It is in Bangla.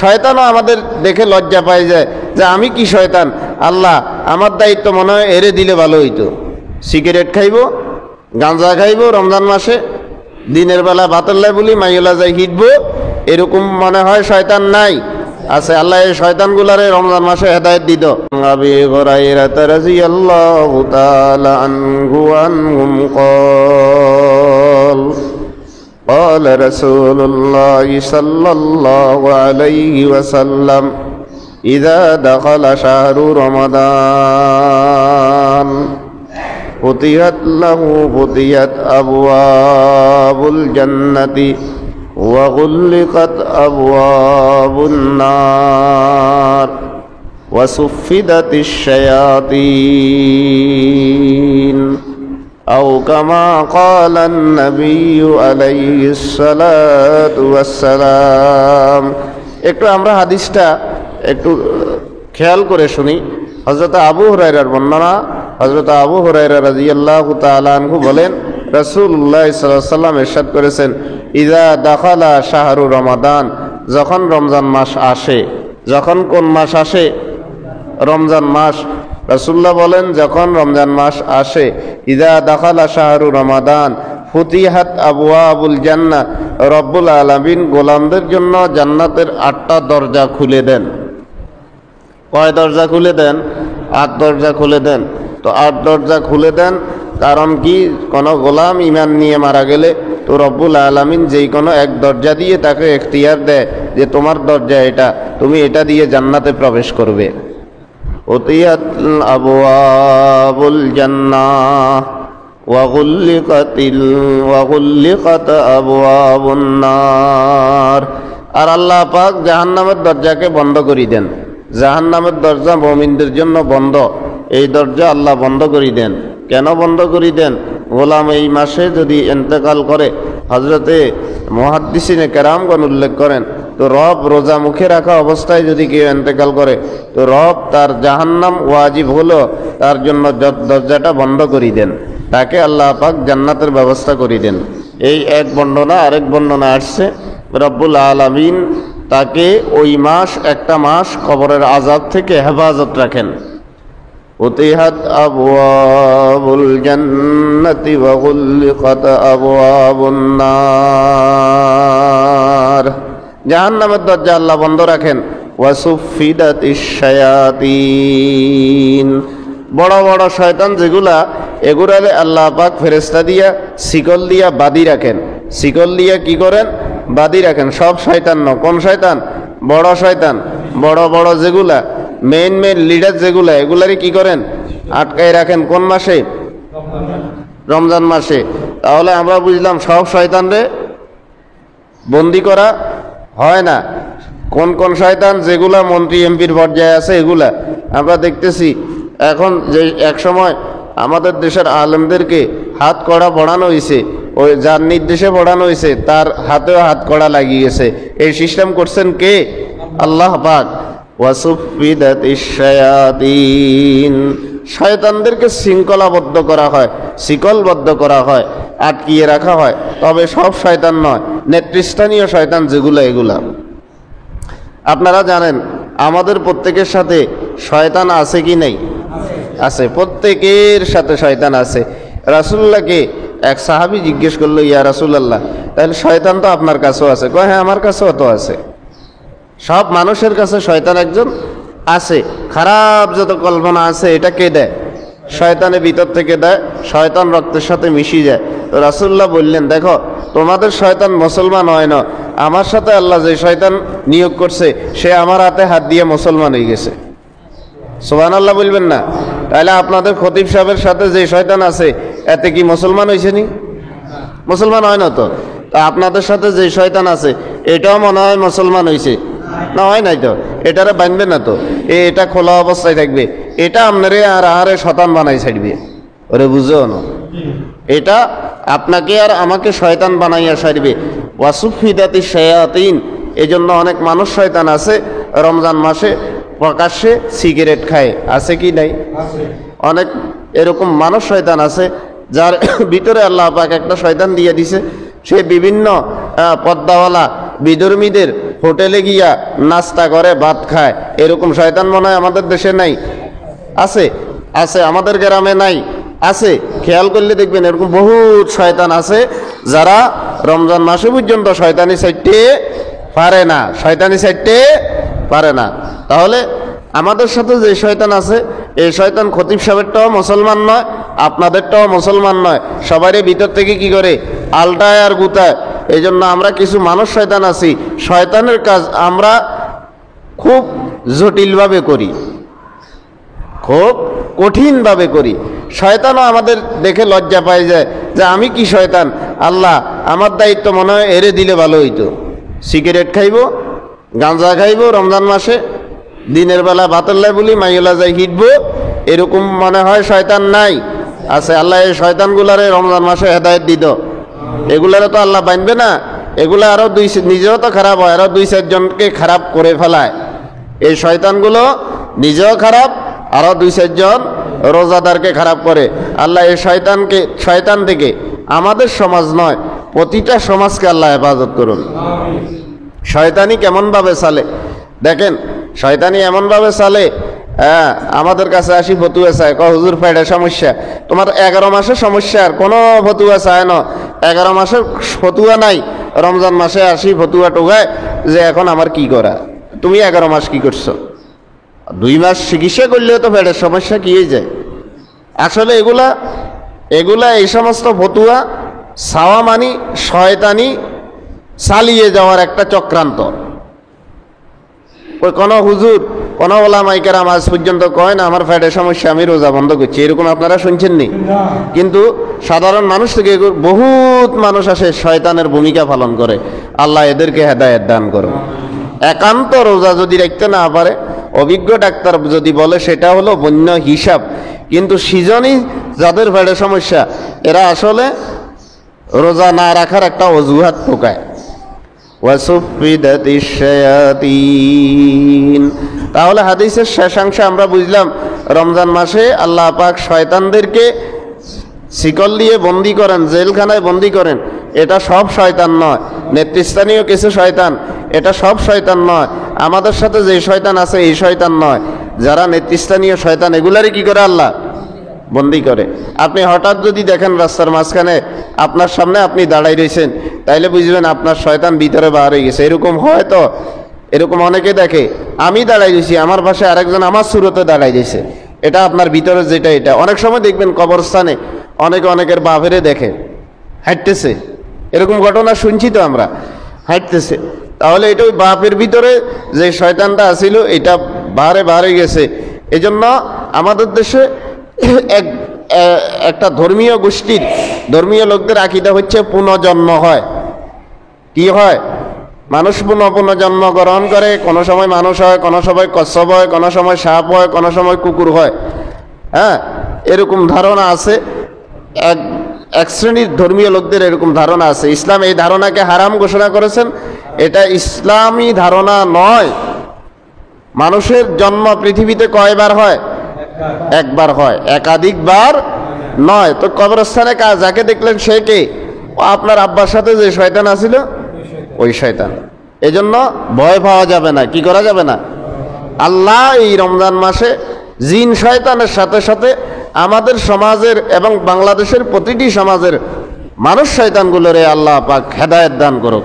শয়তানও আমাদের দেখে লজ্জা পায় যায় যে আমি কি শয়তান, আল্লাহ আমার দায়িত্ব মনে হয় এরে দিলে ভালো হইতো। সিগারেট খাইব, গাঁজা খাইব রমজান মাসে, দিনের বেলা বাতল্লাই বলি মাইলা যাই হিটবো, এরকম মনে হয় শয়তান নাই আছে। আল্লাহ এই শয়তানগুলারে রমজান মাসে হেদায়েত দিত। আবি হুরায়রা রাদিয়াল্লাহু তাআলা আনহু আনহুম ক্বাল قال رسول الله صلى الله عليه وسلم إذا دخل شهر رمضان فتحت أبواب الجنة وغلقت أبواب النار وصفدت الشياطين أو كما قال النبي عليه الصلاة والسلام। একটু আমরা হাদিসটা একটু খেয়াল করে শুনি। হযরত আবু হুরায়রার বর্ণনা। হযরত আবু হুরায়রা রাদিয়াল্লাহু তাআলা আনহু বলেন, রাসূলুল্লাহ সাল্লাল্লাহু আলাইহি ওয়াসাল্লাম ইরশাদ করেছেন, ইযা দাখালা শাহরু রমাদান, যখন রমজান মাস আসে। যখন কোন মাস আসে? রমজান মাস। রাসূলুল্লাহ বলেন যখন রমজান মাস আসে, ইযা দাখালা শাহরু রমাদান ফুতিহাত আবওয়াবুল জান্নাহ, রব্বুল আলামিন গোলামদের জন্য জান্নাতের 8টা দরজা খুলে দেন। কয় দরজা খুলে দেন? 8 দরজা খুলে দেন। তো 8 দরজা খুলে দেন কারণ কি? কোনো গোলাম ঈমান নিয়ে মারা গেলে তো রব্বুল আলামিন যেই কোনো এক দরজা দিয়ে তাকে এখতিয়ার দেয় যে তোমার দরজা এটা, তুমি এটা দিয়ে জান্নাতে প্রবেশ করবে। উতিয়াত আবওয়াবুল জান্নাহ ওয়া গুল্লিকাত আবওয়াবুন নার, আর আল্লাহ পাক জাহান্নামের দরজাকে বন্ধ করে দেন। জাহান্নামের দরজা মুমিনদের জন্য বন্ধ, এই দরজা আল্লাহ বন্ধ করে দেন। কেন বন্ধ করে দেন? গোলাম এই মাসে যদি ইন্তেকাল করে, হযরতে মুহাদ্দিসিনে কেরামগণ উল্লেখ করেন, তো রব রোজা মুখে রাখা অবস্থায় যদি কেউ ইন্তেকাল করে তো রব তার জাহান্নাম ওয়াজিব হলো তার জন্য দরজাটা বন্ধ করে দেন, তাকে আল্লাহ পাক জান্নাতের ব্যবস্থা করে দেন। এই এক বর্ণনা। আরেক বর্ণনা আসছে রব্বুল আলামিন তাকে ওই মাস, একটা মাস কবরের আযাব থেকে হেফাজত রাখেন। ফুতিহাত আবওয়াবুল জান্নাতি ওয়া গুল্লিকাত আবওয়াবুন নার, জাহান্নামের দরজা আল্লাহ বন্ধ রাখেন। ওয়া সুফিদাতিশ শায়াতিন, বড় বড় শয়তান যেগুলা, এগুলারে আল্লাহ পাক ফেরেশতা দিয়া শিকল দিয়া বাঁধি রাখেন। শিকল দিয়া কি করেন? বাঁধি রাখেন। সব শয়তান ন, কোন শয়তান? বড় শয়তান। বড় বড় যেগুলা মেইন লিডার যেগুলা, এগুলারই কি করেন? আটকায় রাখেন। কোন মাসে? রমজান মাসে। তাহলে আমরা বুঝলাম সব শয়তানরে বন্দি করা হয় না। কোন কোন শয়তান? যেগুলা মন্ত্রী এমপির পর্যায়ে আছে, এগুলা আমরা দেখতেছি। এখন যে এক সময় আমাদের দেশের আলেমদেরকে হাত কড়া পড়ানো হয়েছে, ওই যার নির্দেশে পড়ানো হয়েছে তার হাতেও হাত কড়া লাগিয়ে গেছে। এই সিস্টেম করছেন কে? আল্লাহ পাক। ওয়াসুফিদাতিশ শায়াতিন, শয়তানদেরকে শৃঙ্খলাবদ্ধ করা হয়, শিকলবদ্ধ করা হয়, আটকিয়ে রাখা হয়। তবে সব শয়তান নয়, নেতৃস্থানীয় শয়তান যেগুলো, এগুলা। আপনারা জানেন আমাদের প্রত্যেকের সাথে শয়তান আছে কি নেই? আছে, প্রত্যেকের সাথে শয়তান আছে। রাসূলুল্লাহকে এক সাহাবী জিজ্ঞেস করলো, ইয়া রাসূলুল্লাহ, তাহলে শয়তান তো আপনার কাছেও আছে? কয় হ্যাঁ, আমার কাছেও তো আছে। সব মানুষের কাছে শয়তান একজন আছে। খারাপ যত কল্পনা আছে এটা কে দেয়? শয়তানের ভিতর থেকে দেয়, শয়তান রক্তের সাথে মিশিয়ে যায়। তো রাসূলুল্লাহ বললেন, দেখো তোমাদের শয়তান মুসলমান হয় না, আমার সাথে আল্লাহ যে শয়তান নিয়োগ করছে সে আমার হাতে হাত দিয়ে মুসলমান হয়ে গেছে। সুবহানাল্লাহ বলবেন না? তাহলে আপনাদের খতিব সাহেবের সাথে যে শয়তান আছে এতে কি মুসলমান হয়েছে নি? মুসলমান হয় না তো। তা আপনাদের সাথে যে শয়তান আছে এটাও মনে হয় মুসলমান হয়েছে না? হয় নাই তো। এটারে বাঁধবে না তো, এটা খোলা অবস্থায় থাকবে। এটা আপনারে আর আহারে শয়তান বানাই ছাড়বে। ওরে বুঝো না, এটা আপনাকে আর আমাকে শয়তান বানাইয়া ছাড়বে। ওয়াসুফিদাতিশ শায়াতিন, এজন্য অনেক মানুষ শয়তান আছে রমজান মাসে প্রকাশ্যে সিগারেট খায়, আছে কি নাই? অনেক এরকম মানুষ শয়তান আছে যার ভিতরে আল্লাহ পাক একটা শয়তান দিয়ে দিছে। সে বিভিন্ন পর্দাওয়ালা বিধর্মীদের হোটেলে গিয়া নাস্তা করে ভাত খায়, এরকম শয়তান মনে হয় আমাদের দেশে নাই? আছে, আছে, আমাদের গ্রামে নাই? আছে। খেয়াল করলে দেখবেন এরকম বহুত শয়তান আছে যারা রমজান মাসে পর্যন্ত শয়তানি সাইডতে পারে না, শয়তানি সাইডতে পারে না। তাহলে আমাদের সাথে যে শয়তান আছে, এই শয়তান খতিব সাহেবেরটাও মুসলমান নয়, আপনাদেরটাও মুসলমান নয়, সবারই ভিতর থেকে কি করে আলটায় আর গুতায়। এই জন্য আমরা কিছু মানুষ শয়তান আছি, শয়তানের কাজ আমরা খুব জটিলভাবে করি, খুব কঠিনভাবে করি। শয়তানও আমাদের দেখে লজ্জা পায় যায় যে আমি কি শয়তান, আল্লাহ আমার দায়িত্ব মনে হয় এরে দিলে ভালো হইতো। সিগারেট খাইব, গাঁজা খাইব রমজান মাসে, দিনের বেলা বাতল্লাই বলি মাইলা যাই হিটবো, এরকম মনে হয় শয়তান নাই? আছে। আল্লাহ এই শয়তানগুলারে রমজান মাসে হেদায়েত দিত। এগুলারে তো আল্লাহ বানবে না, এগুলা আরো নিজেও তো খারাপ হয়, আরো 2-4 জনকে খারাপ করে ফেলায়। এই শয়তানগুলো নিজেও খারাপ, আরো 2-4 জন রোজাদারকে খারাপ করে। আল্লাহ এই শয়তান থেকে আমাদের সমাজ নয়, প্রতিটা সমাজকে আল্লাহ হেফাজত করুন। শয়তানি কেমন ভাবে চালে দেখেন, শয়তানি এমন ভাবে চালে, হ্যাঁ, আমাদের কাছে আসি ফতুয়া চায়, হুজুর পেটে সমস্যা, তোমার 11 মাসের সমস্যার কোনো ফতুয়া চায় না, 11 মাসের ফতুয়া নাই, রমজান মাসে আসি ফতুয়া টোগায় যে এখন আমার কি করা, তুমি 11 মাস কি করছো? 2 মাস চিকিৎসা করলেও তো পেটের সমস্যা কি হয়ে যায়। আসলে এগুলা এই সমস্ত ফতুয়া চাওয়া মানি শয়তানি চালিয়ে যাওয়ার একটা চক্রান্ত। কোনো হুজুর, কোনো ওলামায়ে কেরাম আজ পর্যন্ত কয় না আমার পেটের সমস্যা, আমি রোজা বন্ধ করছি, এরকম আপনারা শুনছেন নি? কিন্তু সাধারণ মানুষ থেকে বহুত মানুষ আসে শয়তানের ভূমিকা পালন করে। আল্লাহ এদেরকে হেদায়েত দান করুন। একান্ত রোজা যদি রাখতে না পারে, অভিজ্ঞ ডাক্তার যদি বলে সেটা হলো বন্য হিসাব, কিন্তু সিজনই যাদের পেটের সমস্যা এরা আসলে রোজা না রাখার একটা অজুহাত ঠোকায়। তাহলে হাদিসের শেষাংশে আমরা বুঝলাম রমজান মাসে আল্লাহ পাক শয়তানদেরকে শিকল দিয়ে বন্দি করেন, জেলখানায় বন্দি করেন। এটা সব শয়তান নয়, নেতৃস্থানীয় কিছু শয়তান, এটা সব শয়তান নয়। আমাদের সাথে যে শয়তান আছে এই শয়তান নয়, যারা নেতৃস্থানীয় শয়তান এগুলারই কি করে আল্লাহ বন্দি করে। আপনি হঠাৎ যদি দেখেন রাস্তার মাঝখানে আপনার সামনে আপনি দাঁড়াই রয়েছেন, তাইলে বুঝবেন আপনার শয়তান ভিতরে বার হয়ে গেছে। এরকম হয় তো, এরকম অনেকে দেখে আমি দাঁড়াই রয়েছি, আমার পাশে আরেকজন আমার সুরতে দাঁড়াই রয়েছে, এটা আপনার ভিতরে যেটা, এটা অনেক সময় দেখবেন কবরস্থানে অনেকের বাপেরে দেখে হাঁটতেছে, এরকম ঘটনা শুনছি তো আমরা, হাঁটতেছে। তাহলে এটা ওই বাপের ভিতরে যে শয়তানটা আছিল এটা বাহারে গেছে। এজন্য আমাদের দেশে একটা ধর্মীয় গোষ্ঠীর, ধর্মীয় লোকদের আকীদা হচ্ছে পুনর্জন্ম হয়। কি হয়? মানুষ পুনঃজন্ম গ্রহণ করে, কোনো সময় মানুষ হয়, কোনো সময় কচ্ছপ হয়, কোনো সময় সাপ হয়, কোনো সময় কুকুর হয়। হ্যাঁ, এরকম ধারণা আছে, এক শ্রেণীর ধর্মীয় লোকদের এরকম ধারণা আছে। ইসলাম এই ধারণাকে হারাম ঘোষণা করেছেন, এটা ইসলামী ধারণা নয়। মানুষের জন্ম পৃথিবীতে কয়বার হয়? একবার হয়, একাধিকবার নয়। তো কবরস্থানে যাকে দেখলেন সে কে? আপনার আব্বার সাথে যে শয়তান আছিল ওই শয়তান। এজন্য ভয় পাওয়া যাবে না, কি করা যাবে না। আল্লাহ এই রমজান মাসে জিন শয়তানের সাথে সাথে আমাদের সমাজের এবং বাংলাদেশের প্রতিটি সমাজের মানুষ শয়তানগুলোরে আল্লাহ পাক হেদায়েত দান করুক।